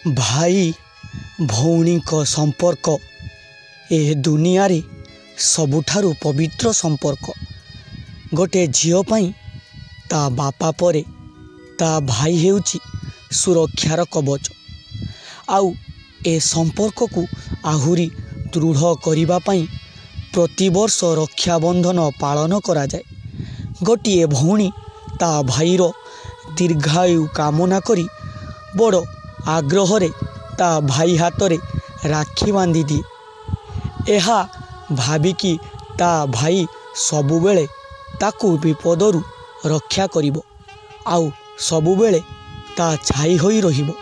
भाई भौणी संपर्क ए दुनिया रे सबुठारु पवित्र संपर्क। गोटे झील पाई ता बापा परे ता भाई हेउची सुरक्षार कवच। आउ ए संपर्क को आहुरी दृढ़ करिबा पाई प्रतिवर्ष रक्षाबंधन पालन करा जाए। गोटे भौणी ता भाईर दीर्घायु कामना करी बड़ आग्रह रे ता भाई हाथ रे राखी बांधी दिए। एहा भाविकी ता भाई सबुबेले ताकू विपदरू रक्षा करिबो आउ सबुबेले ता छाई होई रहिबो।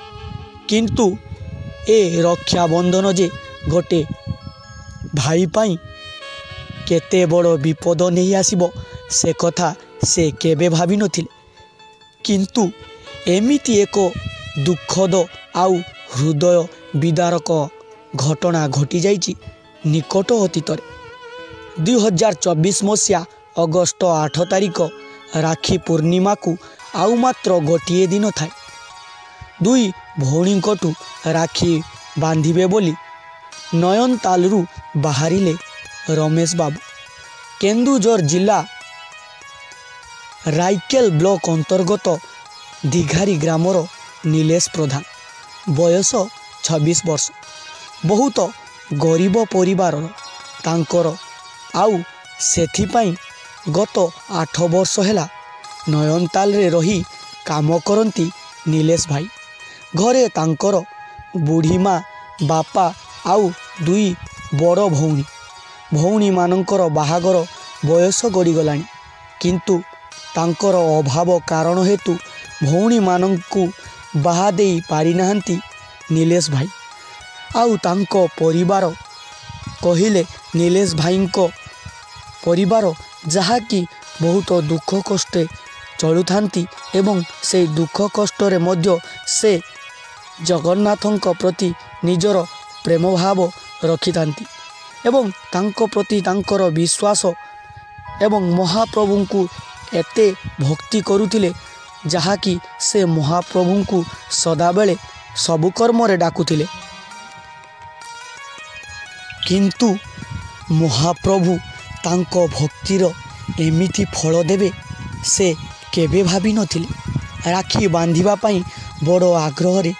किंतु ए रक्षाबंधन जे गोटे भाई पाई केते बड़ विपद नहीं आसीबो से कथा से केबे भाभी नथिले। किंतु एमिति एक दुखद आउ हृदय विदारक घटना घटी जाइछि निकट अतीत। 2024 मसीहा अगस्त 8 तारिख राखी पूर्णिमा को आउ मात्र गोटे दिन थाए। दुई भौणीकटू राखी बांधिबे बोली नयनतालरू बाहरिले रमेश बाबू। केन्दुझर जिला राइकेल ब्लॉक अंतर्गत दिघारी ग्रामर नीलेश प्रधान, बयस 26 वर्ष। बहुत गरीब परिवार तांकर आउ सेथिपाई गत 8 वर्ष हैला नयनताल रे रही काम करती नीलेश भाई। घरे तांकर बुढ़ी माँ बापा आउ दुई बड़ भौणी भौणी मानकर बाहागर बयस गड़ीगलानी। किंतु तांकर अभाव कारण हेतु भौणी मानंकु बाहा देई पारि नाहंती नीलेश भाई। आउ तांको परिवार कहिले नीलेश भाईंको परिवार जहाँकि बहुत दुख कष्ट चलुथांती एवं से दुख कष्ट मध्य से जगन्नाथंको प्रति निजर प्रेम भाव रखिथांती एवं तांको प्रति तांकर विश्वास एवं महाप्रभु को एते भक्ति करुथिले जहाँकि से महाप्रभु को सदाबेले सबु कर्म रे डाकुथिले। किंतु महाप्रभु तांको भक्तिर एमिति फल देवे से केबे भाभी नथिले। राखी बांधिबा पाई बड़ आग्रह रे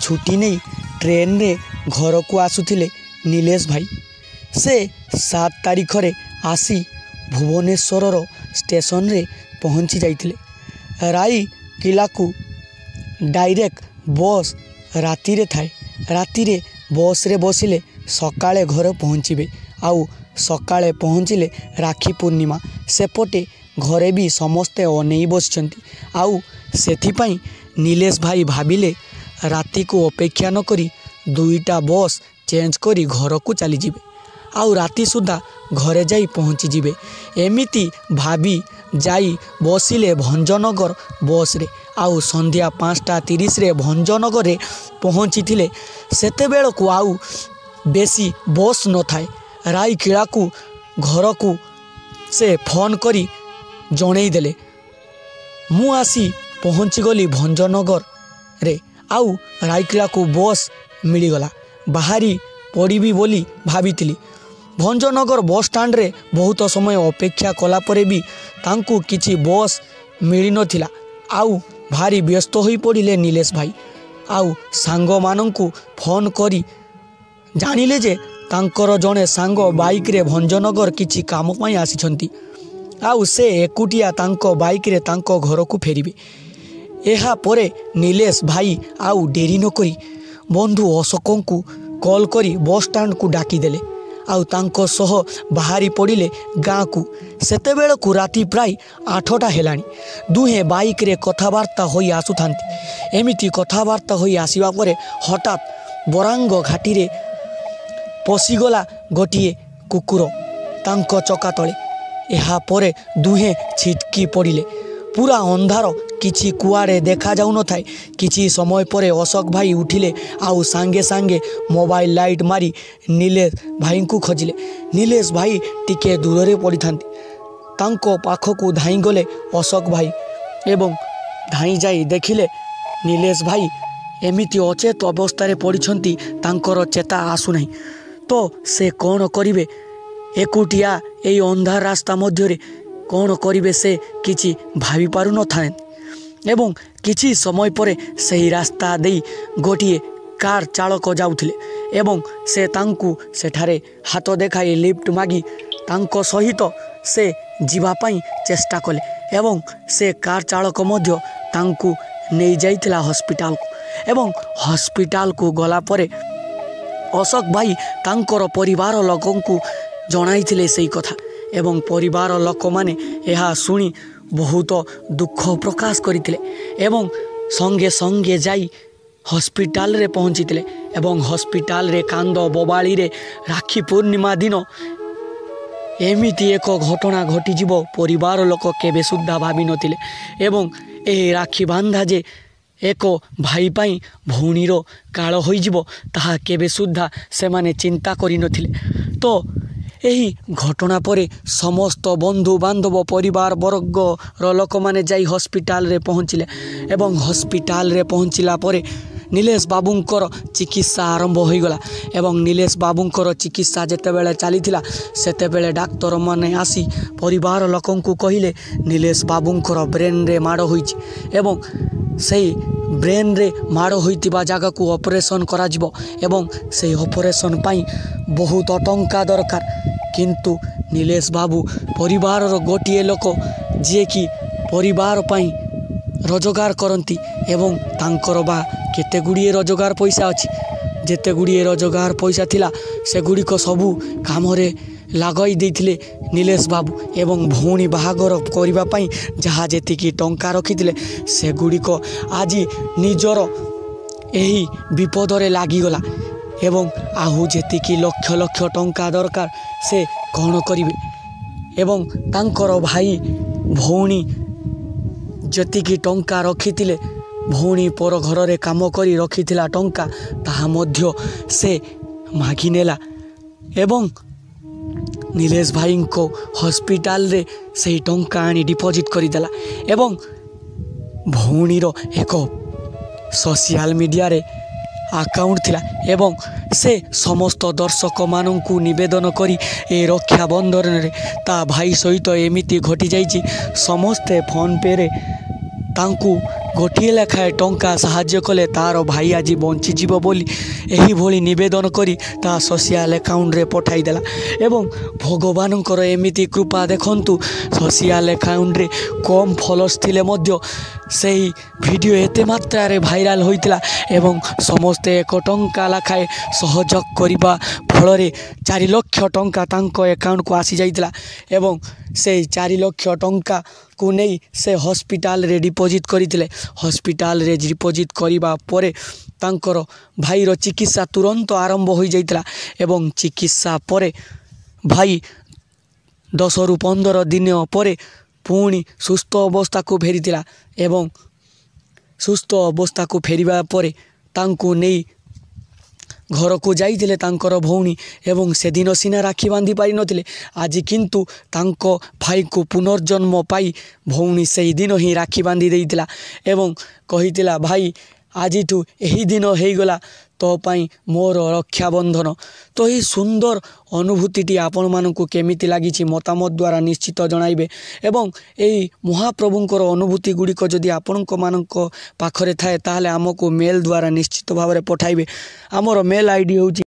छुट्टी नहीं ट्रेन रे घर को आसुथिले नीलेश भाई। से 7 तारिख रे आसी भुवनेश्वर स्टेशन रे पहुंची जाइथिले। राई किला को डायरेक्ट बस राति रे थाए। राति रे बस रे बसिले सकाळे घर पहुँचे आउ सकाळे पहुँचिले राखी पूर्णिमा। सेपटे घरे भी समस्ते अनेई बसचंती आउ सेथिपाई नीलेश भाई भाबिले राति को अपेक्षा न करी 2टा बस चेंज करी घर को चली जिबे आउ राति सुधा घरे जाई पहुँची जिबे। एमिति भाभी जाई बसिले भंजनगर बस रे आउ संध्या 5:30 रे भंजनगर रे पहुँची थिले। सेतेबेल को आउ बेसी बस न थाए। राई किला को घर को से फोन करी जणई देले। मु आसी पहुँची गली भंजनगर रे आउ रायकिला को बस मिलीगला। बाहरी पड़ीबी बोली भावितिली। भंजनगर बस स्टाण्ड रे बहुत समय अपेक्षा कला परे भी तांकु किछि बस मिली नथिला। आउ भारी व्यस्त होई पड़िले नीलेश भाई। आउ सांग मानंकु फोन करी जानिले जे तांकर जणे सांग बाइक रे भंजनगर किछि काम पाई आसीछंती आउ से एकुटिया तांको बाइक रे तांको घर को फेरिबे। एहा परे नीलेश भाई आउ डेरी न करी बंधु अशोक को कॉल करी बस स्टाण्ड को डाकी देले आउ तांको सह बाहरी पड़िले गाँ को। सेतेबेल को राति प्राय 8टा हेलानी। दुहे बाइक रे कथाबार्ता होई आसुथांती। एमिति कथाबार्ता होई आसीबा परे हठात बरांग घाटी रे पशिगला गोटिए कुकुर तांको चका तले। एहा परे दुहे छिटकी पड़िले। पूरा अंधार किछि कुआड़े देखा जाउ न थाए। किछि समय परे अशोक भाई उठिले आउ सांगे सांगे मोबाइल लाइट मारी नीलेश भाई को खोजिले। नीलेश भाई टिके दूर रे पड़ी थांती। तांको पाखकू धाई गले अशोक भाई एवं धाई जाई देखिले नीलेश भाई एमिति अचेत अवस्था पड़िछंती तांकर चेता आसुनाही। तो से कौन करिवे एकुटिया एई अंधार रास्ता मध्य कौन करिवे से किछि भाबी पारु नथाए। एवं किछि समय परे सही रास्ता देई गोटिए कार चालक जाउथिले एवं से तांकु सेठारे हाथ देखाई लिफ्ट मागी तांको सहित से जीवा पाई चेष्टा कले एवं से कार चालक मध्य तांकु नहीं जाइथिला हॉस्पिटल को। एवं हॉस्पिटल को गला परे अशोक भाई तांकर परिवार लोकंकु जणाइथिले सेई कथा एवं परिवार लोक माने एहा सुनी बहुत दुख प्रकाश करथिले एवं संगे संगे जाई हॉस्पिटल रे पहुंचीथिले एवं हॉस्पिटल रे कांद बोबाली रे राखी पूर्णिमा दिन एमिति एक घटना घटीजिव परिवार लोक केबे सुद्धा भावी नथिले एवं ए राखी बांधा जे एक भाई पाई भौणीर काल होइजिव ताहा केबे सुद्धा से माने चिंता करि नथिले। तो यही घटना परे समस्त बंधु बांधव परिवार वर्गर लोक माने जाई हॉस्पिटल रे पहुँचिले एवं हॉस्पिटल रे पहुँचिला परे नीलेश बाबूंकर चिकित्सा आरंभ हो गला एवं नीलेश बाबूंकर चिकित्सा जेतेबेले चलीथिला सेतेबेले डाक्तर माने आसी परिवार लोकंकु कहिले नीलेश बाबूंकर ब्रेन रे माड़ होइछि एवं सेही ब्रेन रे माड़ होइतिबा जागा को ऑपरेशन करा जिवो एवं सेही ऑपरेशन पाई बहुत टंका दरकार। किंतु नीलेश बाबू परिवार गोटिए लोक जे कि परिवार पाई रोजगार करती एवं तांकर बा केते गुड़िए रोजगार पैसा अच्छी जेते गुड़िए रोजगार पैसा थिला से गुड़िक सबू काम रे लगई देथिले नीलेश बाबू एवं भौणी बाहागर करिबा पई जहा जेतिकी टंका रखिथिले से गुड़िक आज निजर एही विपद रे लागी गला एवं आहु जेतिकी लक्ष लक्ष टंका दरकार से कौन करिवे एवं तांकर भाई भौणी जतिकी टंका रखिथिले भौणी पर घर रे काम करी रखिथिला टंका ताहा मध्य से मागी नेला एवं नीलेश भाई को हॉस्पिटल रे से टंका आनी डिपॉजिट करिदेला एवं भौणीर एक सोशल मीडिया रे अकाउंट थिला एवं से समस्त दर्शक मानंकु निवेदन करी ए रक्षा बंधन रे ता भाई सहित एमिति घटी जाइछि समस्ते फोन पे रे तांकु गोटिए लेखाए टंका साहाय्य कले तार भाई आज बंचीजीव बोली एही भोली निवेदन करी ता सोशल अकाउंट रे पठाई देला एवं भगवानकर एमिति कृपा देखंतु सोशल अकाउंट रे कम फॉलोअर्स थिले मध्य सेही वीडियो एते मात्रा रे वायरल होइतिला एवं समस्ते 1 टंका लाखाए सहयोग करिबा फल रे 4 लाख टंका तांको अकाउंट को आसी जाइतिला एवं से 4 लाख टंका को नहीं से हॉस्पिटल रे डिपॉजिट करथिले हॉस्पिटल रे डिपॉजिट करिबा परे तांकर भाईर चिकित्सा तुरंत आरंभ हो जाइतिला एवं चिकित्सा परे भाई 10 रु 15 दिन परे पुणी सुस्थ अवस्था को फेरीथिला एवं सुस्थ अवस्था को फेरिबा परे तांको नहीं घर को जाइथिले तांकर भौणी एवं से दिन सीना राखी बांधी पारि नथिले आज किंतु तांको भाई को पुनर्जन्म पाई भौणी से दिन ही राखी बांधी देइथिला एवं कहिथिला भाई आजिठू यही दिन हो गला तो पाई मोर रक्षा बंधन। तो यही सुंदर अनुभूति आपण मानकु केमिति लागिछि मतामत द्वारा निश्चित जणाइबे एवं यही महाप्रभुंकर अनुभूति गुड़िक जदि आपणक मानक पाखरे थाए ताहले आमको मेल द्वारा निश्चित भाव में पठाइबे। आमर मेल आईडी होछि